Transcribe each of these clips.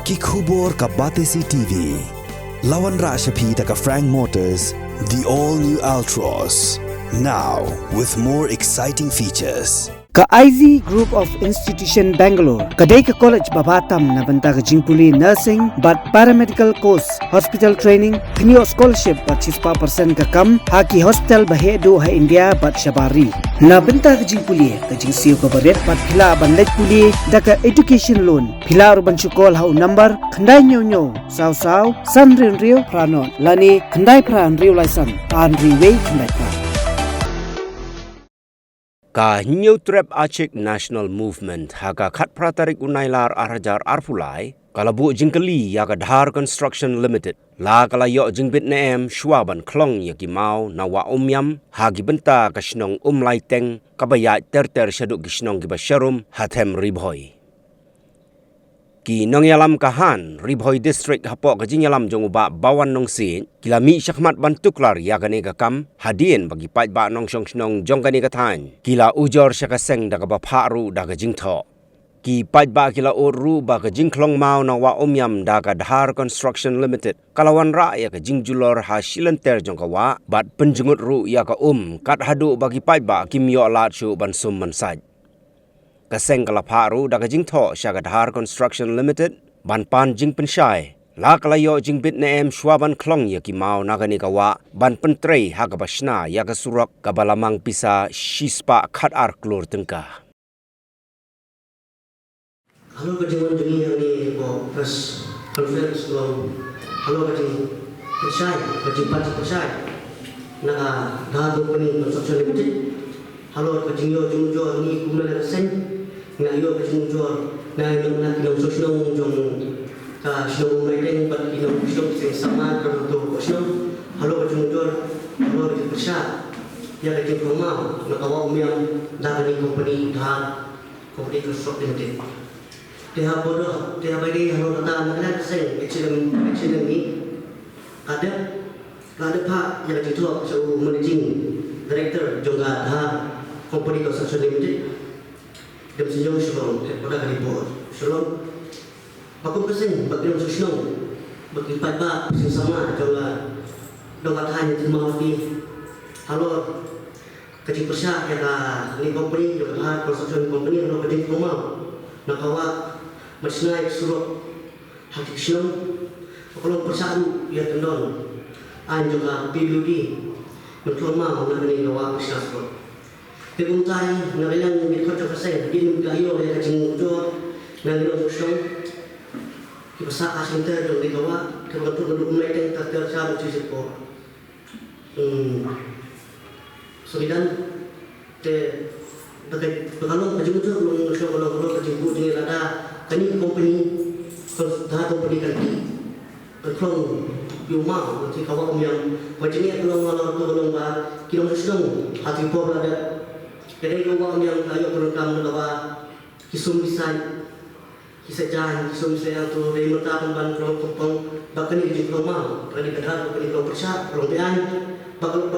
Kikubor ka Batesi TV. Lawan Rashapi taka Frank Motors, the all-new Altros. Now, with more exciting features. Ka IZ Group of Institution Bangalore, kadai ka college babatam na banta ka jingpuli nursing but paramedical course, hospital training, kniyo scholarship but 6% ka kam, haki hospital bahedo ha India but shabari. Na banta ka jingpuli, ka jingsiyo ka baret but pila bandaj puli, daka education loan, pila urban chukol ha number, kandai nyo, saw, san rio pranon, lani kandai pran rio laisan, an riway kandai pran. Ka New Trap Aceh National Movement haga khat pratarik unailar arhajar arpulai kalabu jingkeli yaga Dhar Construction Limited la kala yo jingbit neem Shwaban Klong yaki mau nawa umyam hagi benta kasnong umlai teng kabaya ter syaduk gisnong gibasharum hatem ribhoi ki nong yalam kahan ribhoi district hapok kajing yalam jonguba bawan nong sin kilami syakmat bantuklar yagane kam hadien bagi pait ba nong snong jonggane kathan kila ujor syakaseng daga ba pharu daga jingtho ki pait ba kila oru ba ka jingklong mau na wa omyam daga Dhar Construction Limited kalawan ra ya ka jingjulor ha silenter jongkawa bat penjungut ru ya ka kat hadu bagi pait ba kimyo lat shu ban sum mansaj kaseng kala pharu daga jingtho syaga Dhar Construction Limited ban pan jing pensyai la kalayo jing bit neem Shwaban Klong ya ki mau nagani kawa ban pentrei ha ka basna ya ka surak ka balamang pisa shispa khat ar klur tengka. Halo kajian jeni yang ni press conference long. Halo kajian persai, kajian parti persai. Naga Dhar Construction Limited. Halo kajian yo jumjo ni kumala sen. Na yo kajian jumjo na yo sosno jong ka sino meeting pat ino sino sama terbentuk sino. Halo kajian jumjo, halo kajian persai. Ya kajian rumah na kawa umyam dari company Dhar Construction Limited. Dia bodoh, dia bagi halo datang nak sen, excellent ni ada pak yang ditua sebagai managing director juga Dhar Company Construction Limited. Dia senyum sebelum pada kali board. Sebelum aku pesen bagi orang sosial, bagi pak sama juga doa hanya terima kasih. Halo kecil besar ya ni company juga Dhar Construction Company halo kecil rumah nak kawa masnai suruh hati siang kalau persatu ya tendon an juga PBD berkelma mengenai kawa masyarakat keguntai narilang di kota kasih di gayo ya kacing jor nang sosial kibasa asinter dong di kawa kebetulan dulu meeting terjadi di situ solidan te bagai kalau kacing jor belum kalau kacing jor ni ada kini company Dhar Company kan berkelong biuma nanti kawan yang macam ni kalau ba kilo sedang hati por ada jadi kawan yang ayo program kawa kisum bisa kisah jalan kisum saya tu dari mata pemban kelong bahkan ini diploma dari Dhar Company kelong persat kelompian bakal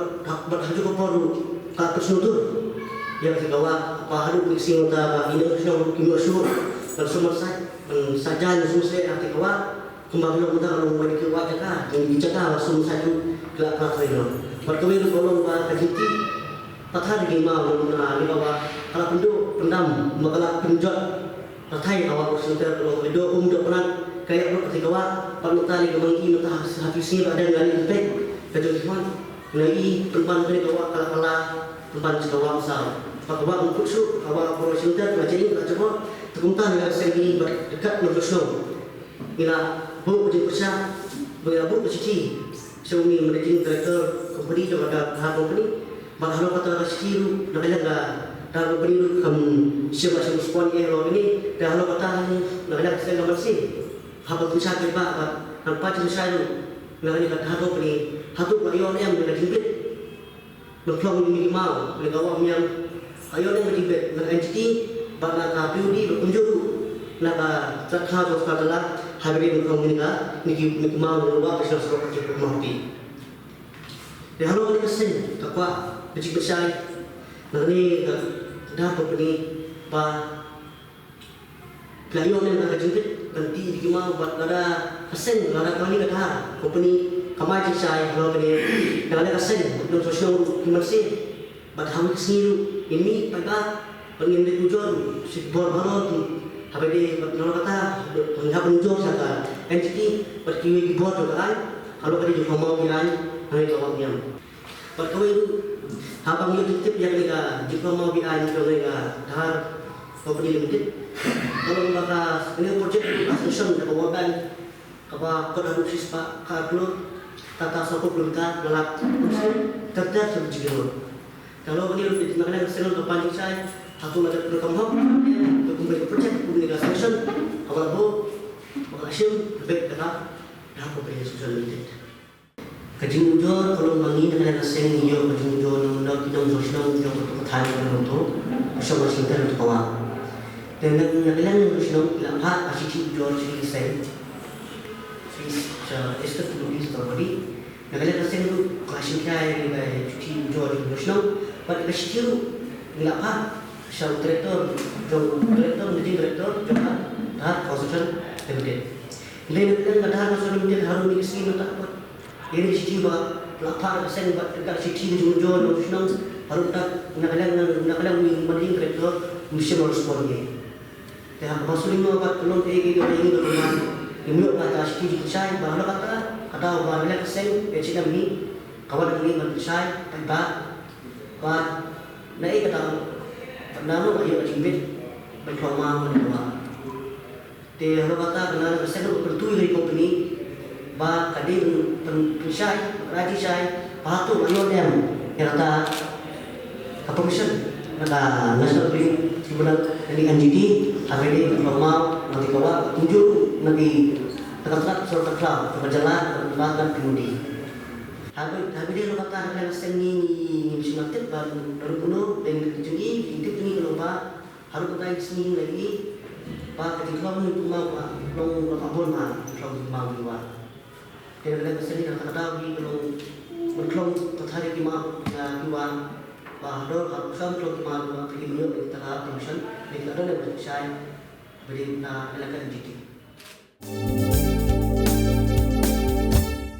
berhaju ke poru tak tersudur yang kawa baharu sing ta ini semua kilo sur bersama saja semua arti kuat kembali kita kalau mau kuat kita yang bicara semua satu gelap gelap itu berkawin kalau buat kajiti patah di mau ni bawa kalau pendam makalah penjat patai awak sudah kalau video untuk pernah kayak arti kuat kalau tadi kemangi mata hati sini ada ngali impek kejutan lagi tempat ni kuat kalau tempat sekolah besar bawa untuk su awak profesional macam ini coba Teguntan dengan segi dekat Nogosno. Bila bu berjaya bila bu bercici, sumi managing director company juga Dhar Company. Bahagian kata siru, nak Dhar Company kam siapa spon ini, dah kalau kata nak saya nomor si, habis bisa kita nampak jenis saya nak Dhar Company, hatu ayon yang managing bit, berkelang minimal, berkawan yang ayon yang managing bit, nak entity bana PUD berkunjung nak terkah bos katalah habis berkomunikasi niki mau berubah besar seperti bermati. Dah lalu ni kesen takwa biji besar nanti Dhar Company pa Kayo na nakajungkit, kanti di cuma buat lada kesen lada kali kata company kamai cicai kalau kini lada kesen untuk sosial kimersi buat kami kesini ini pada pengen tujuan si bor baru tu habis dia kalau kata hendak penjual saka entity berkiwi bor tu kan kalau kali juga mau bilang hari kau bilang buat kau itu apa yang titip yang mereka jika mau bilang kalau mereka dah company limited kalau mereka ini project assumption dan kewajiban apa kodarusis pak kalau tata sokong belum gelap terjadi sebiji kalau ini lebih mengenai kesalahan kepanjang saya satu lagi berkembang kembali project kemudian assumption awal bu assume lebih tetap dah company social limited kajing ujur kalau bangi dengan asing iyo kajing ujur nak kita sosial kita untuk thailand untuk bersama cinta untuk kawan dan yang sosial bilang hak asisi ujur sih saya estet tulis tadi yang asing itu kasih kaya dengan cuci ujur sosial pada kesiru nggak apa Shell director, menjadi director, jangan dah konsultan limited. Lain ada konsultan limited harus mengisi nota apa? Ini sih juga pelapar kesen buat dekat sisi jual nasional harus tak nak menjadi director mesti harus semuanya. Dah masuk lima apa belum ini rumah ini kata sisi saya bahawa kata bahawa kesen macam ni kawan ini saya tempat naik kata nama ayat jimbit berkoma menua. Di harapata kenal kesan bertuju dari company, bah kadin pensai, raji saya, patu mayor yang kata commission, kata national bank sebenarnya dari NGT, APD berkoma nanti kawa tujuh nanti terkait surat cloud berjalan dan kemudian. Habis dia kata kalau seni simatit baru kuno dengan jadi hidup ini kalau harus kita seni lagi pak ketika itu mau long abon long mau juga dan kalau seni kata di long berkelong tertarik di mau juga bahwa harus sampai mau pergi dulu di tengah commission di ada yang saya beri na elakan jadi